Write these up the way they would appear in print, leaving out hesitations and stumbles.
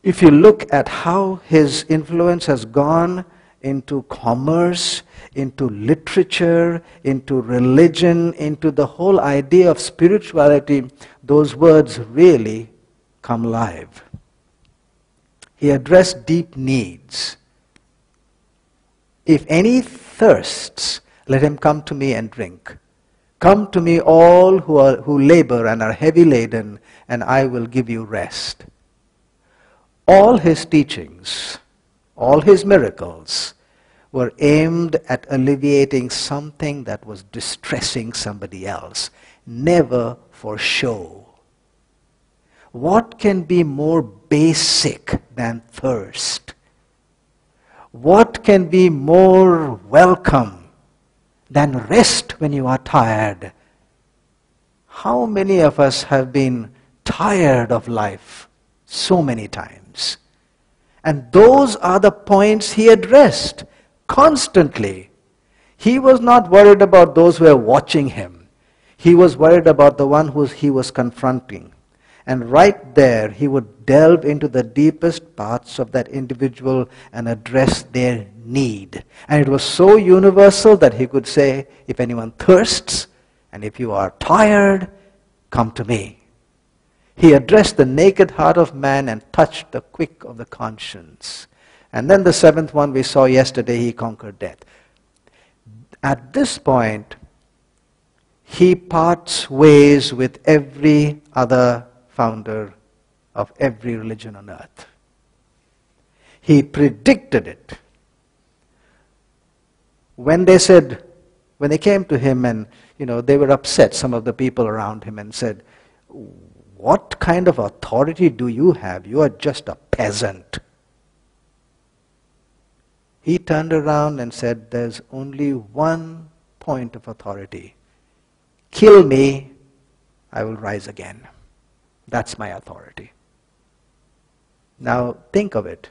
If you look at how his influence has gone into commerce, into literature, into religion, into the whole idea of spirituality, those words really come alive. He addressed deep needs. If any thirsts, let him come to me and drink. Come to me all who labor and are heavy laden, and I will give you rest. All his teachings, all his miracles were aimed at alleviating something that was distressing somebody else, never for show. What can be more basic than thirst? What can be more welcome than rest when you are tired? How many of us have been tired of life so many times? And those are the points he addressed constantly. He was not worried about those who were watching him. He was worried about the one who he was confronting. And right there, he would delve into the deepest parts of that individual and address their need. And it was so universal that he could say, if anyone thirsts, and if you are tired, come to me. He addressed the naked heart of man and touched the quick of the conscience. And then the seventh one we saw yesterday, he conquered death. At this point, he parts ways with every other founder of every religion on earth. He predicted it. When they came to him and, they were upset, some of the people around him, and said, what kind of authority do you have? You are just a peasant. He turned around and said, there's only one point of authority. Kill me, I will rise again. That's my authority. Now think of it.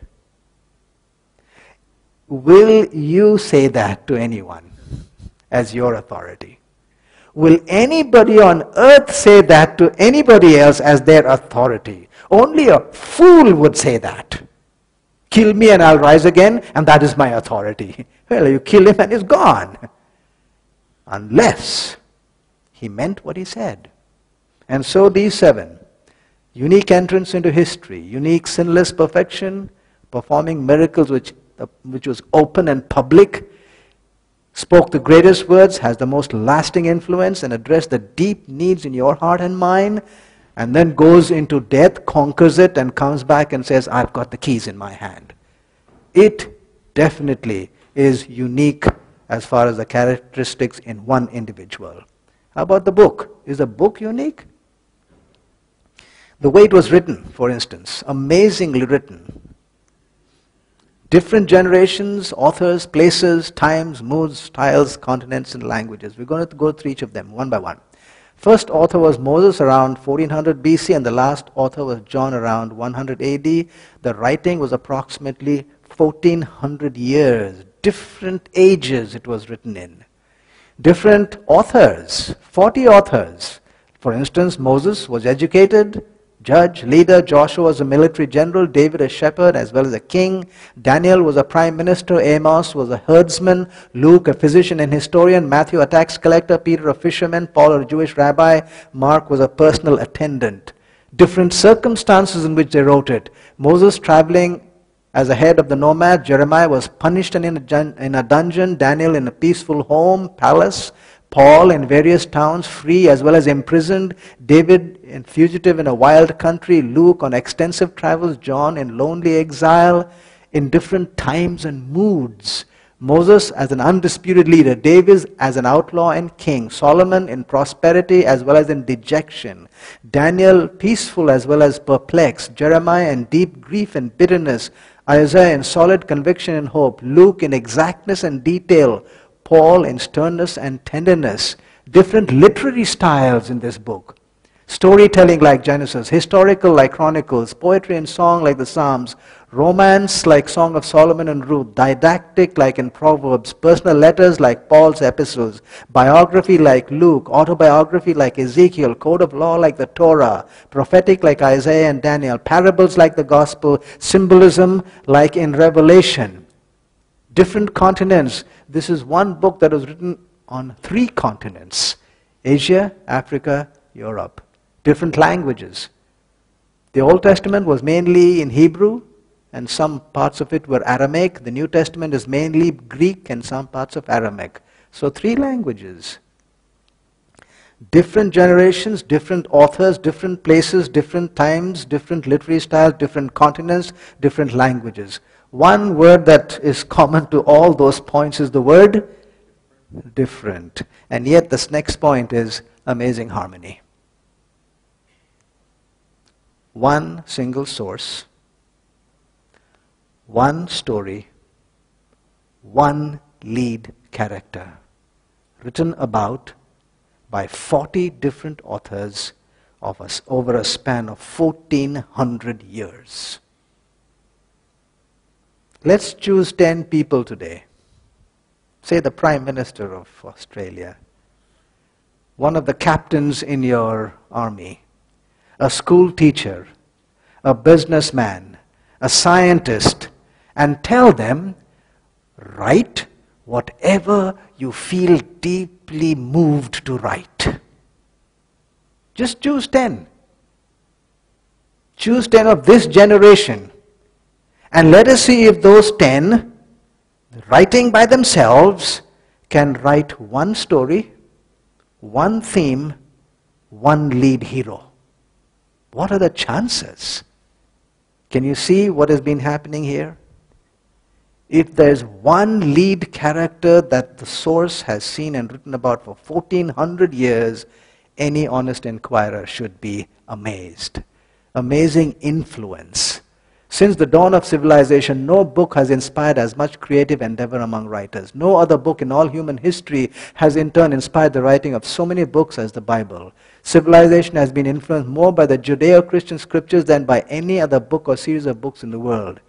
Will you say that to anyone as your authority? Will anybody on earth say that to anybody else as their authority? Only a fool would say that. Kill me and I'll rise again, and that is my authority. Well, you kill him and he's gone. Unless he meant what he said. And so these seven, unique entrance into history, unique sinless perfection, performing miracles which was open and public, spoke the greatest words, has the most lasting influence, and addressed the deep needs in your heart and mind, and then goes into death, conquers it, and comes back and says, I've got the keys in my hand. It definitely is unique as far as the characteristics in one individual. How about the book? Is the book unique? The way it was written, for instance, amazingly written. Different generations, authors, places, times, moods, styles, continents, and languages. We're going to go through each of them one by one. First author was Moses around 1400 BC, and the last author was John around 100 AD. The writing was approximately 1400 years. Different ages it was written in. Different authors, 40 authors. For instance, Moses was educated, judge, leader. Joshua was a military general. David a shepherd as well as a king. Daniel was a prime minister. Amos was a herdsman. Luke a physician and historian. Matthew a tax collector. Peter a fisherman. Paul a Jewish rabbi. Mark was a personal attendant. Different circumstances in which they wrote it. Moses traveling as a head of the nomad. Jeremiah was punished and in a dungeon. Daniel in a peaceful home, palace. Paul in various towns, free as well as imprisoned. David fugitive in a wild country. Luke on extensive travels. John in lonely exile. In different times and moods. Moses as an undisputed leader. David as an outlaw and king. Solomon in prosperity as well as in dejection. Daniel peaceful as well as perplexed. Jeremiah in deep grief and bitterness. Isaiah in solid conviction and hope. Luke in exactness and detail. Paul in sternness and tenderness. Different literary styles in this book. Storytelling like Genesis, historical like Chronicles, poetry and song like the Psalms, Romance like Song of Solomon and Ruth, didactic like in Proverbs, personal letters like Paul's epistles, biography like Luke, autobiography like Ezekiel, code of law like the Torah, prophetic like Isaiah and Daniel, parables like the gospel, symbolism like in Revelation. Different continents. This is one book that was written on 3 continents: Asia, Africa, Europe. Different languages. The Old Testament was mainly in Hebrew, and some parts of it were Aramaic. The New Testament is mainly Greek and some parts of Aramaic. So 3 languages. Different generations, different authors, different places, different times, different literary styles, different continents, different languages. One word that is common to all those points is the word different. And yet this next point is amazing harmony. One single source, one story, one lead character, written about by 40 different authors of us over a span of 1400 years. Let's choose 10 people today. Say the Prime Minister of Australia, one of the captains in your army, a school teacher, a businessman, a scientist, and tell them, write whatever you feel deeply moved to write. Just choose 10. Choose 10 of this generation. And let us see if those 10, writing by themselves, can write one story, one theme, one lead hero. What are the chances? Can you see what has been happening here? If there's one lead character that the source has seen and written about for 1400 years, any honest inquirer should be amazed. Amazing influence. Since the dawn of civilization, no book has inspired as much creative endeavor among writers. No other book in all human history has in turn inspired the writing of so many books as the Bible. Civilization has been influenced more by the Judeo-Christian scriptures than by any other book or series of books in the world.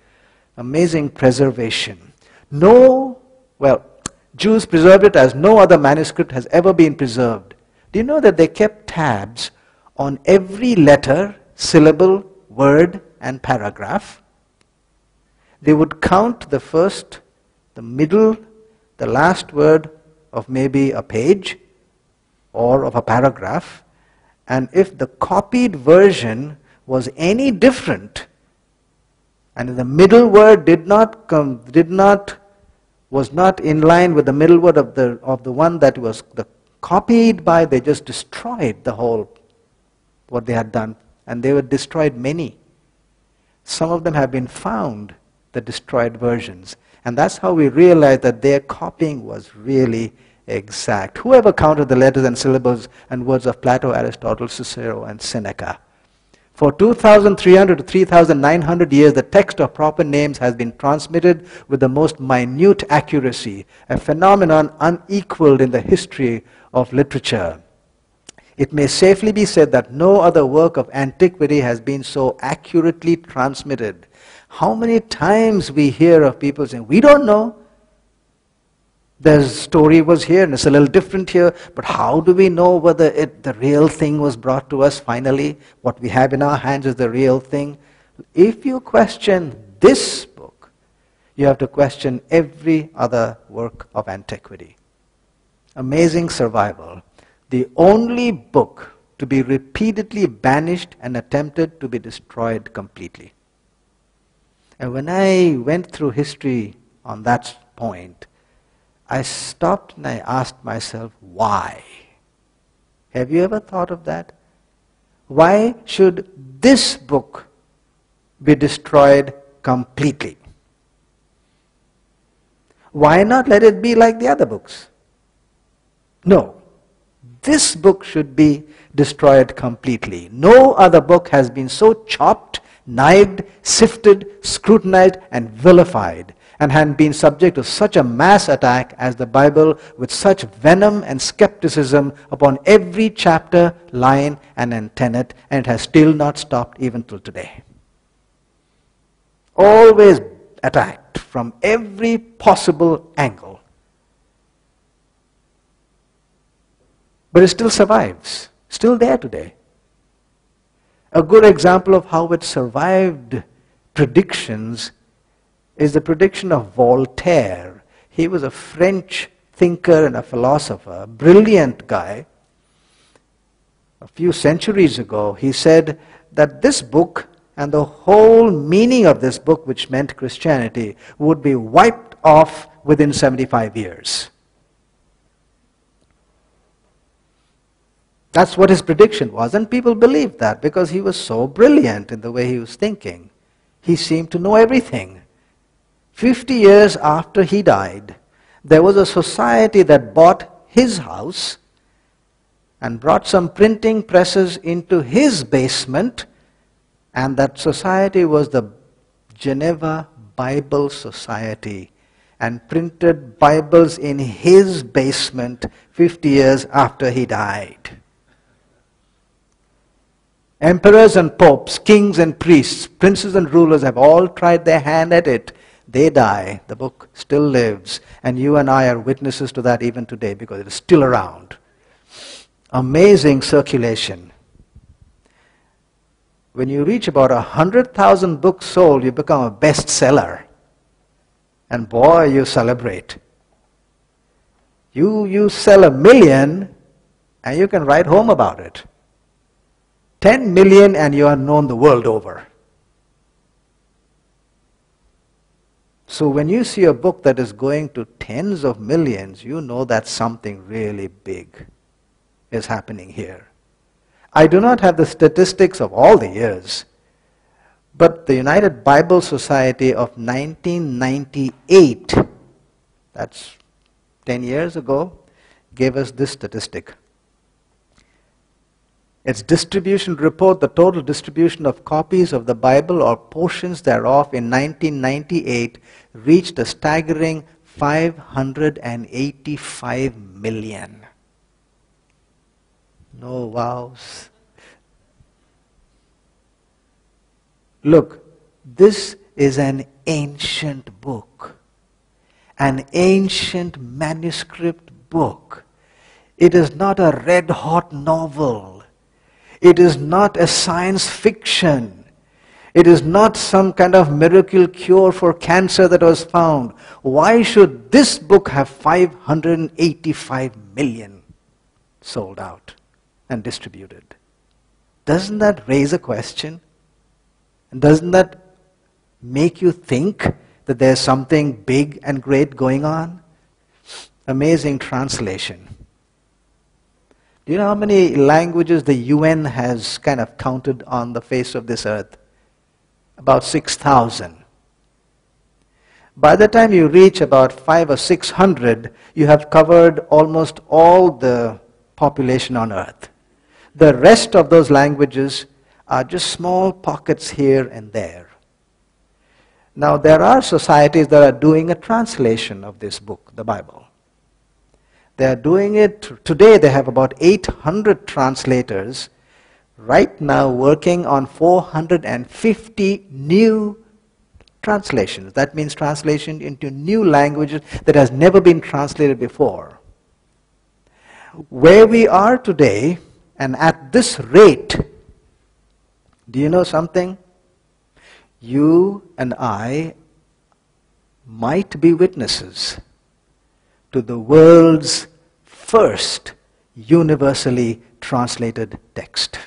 Amazing preservation. Jews preserved it as no other manuscript has ever been preserved. Do you know that they kept tabs on every letter, syllable, word, and paragraph? They would count the first, the middle, the last word of maybe a page or of a paragraph, and if the copied version was any different, and the middle word was not in line with the middle word of the one that was copied by, they just destroyed the whole, what they had done, and they were destroyed many. Some of them have been found, the destroyed versions, and that's how we realize that their copying was really exact. Whoever counted the letters and syllables and words of Plato, Aristotle, Cicero, and Seneca? For 2,300 to 3,900 years, the text of proper names has been transmitted with the most minute accuracy, a phenomenon unequaled in the history of literature. It may safely be said that no other work of antiquity has been so accurately transmitted. How many times we hear of people saying, we don't know. The story was here and it's a little different here, but how do we know whether the real thing was brought to us finally? What we have in our hands is the real thing. If you question this book, you have to question every other work of antiquity. Amazing survival. The only book to be repeatedly banished and attempted to be destroyed completely. And when I went through history on that point, I stopped and I asked myself, why? Have you ever thought of that? Why should this book be destroyed completely? Why not let it be like the other books? No. This book should be destroyed completely. No other book has been so chopped, knifed, sifted, scrutinized, and vilified, and had been subject to such a mass attack as the Bible, with such venom and skepticism upon every chapter, line, and tenet, and it has still not stopped even till today. always attacked from every possible angle. But it still survives, still there today. A good example of how it survived predictions is the prediction of Voltaire. He was a French thinker and a philosopher, brilliant guy. A few centuries ago, he said that this book and the whole meaning of this book, which meant Christianity, would be wiped off within 75 years. That's what his prediction was, and people believed that because he was so brilliant in the way he was thinking. He seemed to know everything. 50 years after he died, there was a society that bought his house and brought some printing presses into his basement, and that society was the Geneva Bible Society, and printed Bibles in his basement 50 years after he died. Emperors and popes, kings and priests, princes and rulers have all tried their hand at it. They die. The book still lives. And you and I are witnesses to that even today because it is still around. Amazing circulation. When you reach about 100,000 books sold, you become a bestseller. And boy, you celebrate. You sell 1 million and you can write home about it. 10 million and you are known the world over. So when you see a book that is going to tens of millions, you know that something really big is happening here. I do not have the statistics of all the years, but the United Bible Society of 1998, that's 10 years ago, gave us this statistic. Its distribution report, the total distribution of copies of the Bible or portions thereof in 1998 reached a staggering 585 million. No wows. Look, this is an ancient book, an ancient manuscript book. It is not a red-hot novel. It is not a science fiction. It is not some kind of miracle cure for cancer that was found. Why should this book have 585 million sold out and distributed? Doesn't that raise a question? And doesn't that make you think that there's something big and great going on? Amazing translation. Do you know how many languages the UN has kind of counted on the face of this earth? About 6,000. By the time you reach about 500 or 600, you have covered almost all the population on earth. The rest of those languages are just small pockets here and there. Now there are societies that are doing a translation of this book, the Bible. They are doing it, today they have about 800 translators right now working on 450 new translations. That means translation into new languages that has never been translated before. Where we are today, and at this rate, do you know something? You and I might be witnesses to the world's first universally translated text.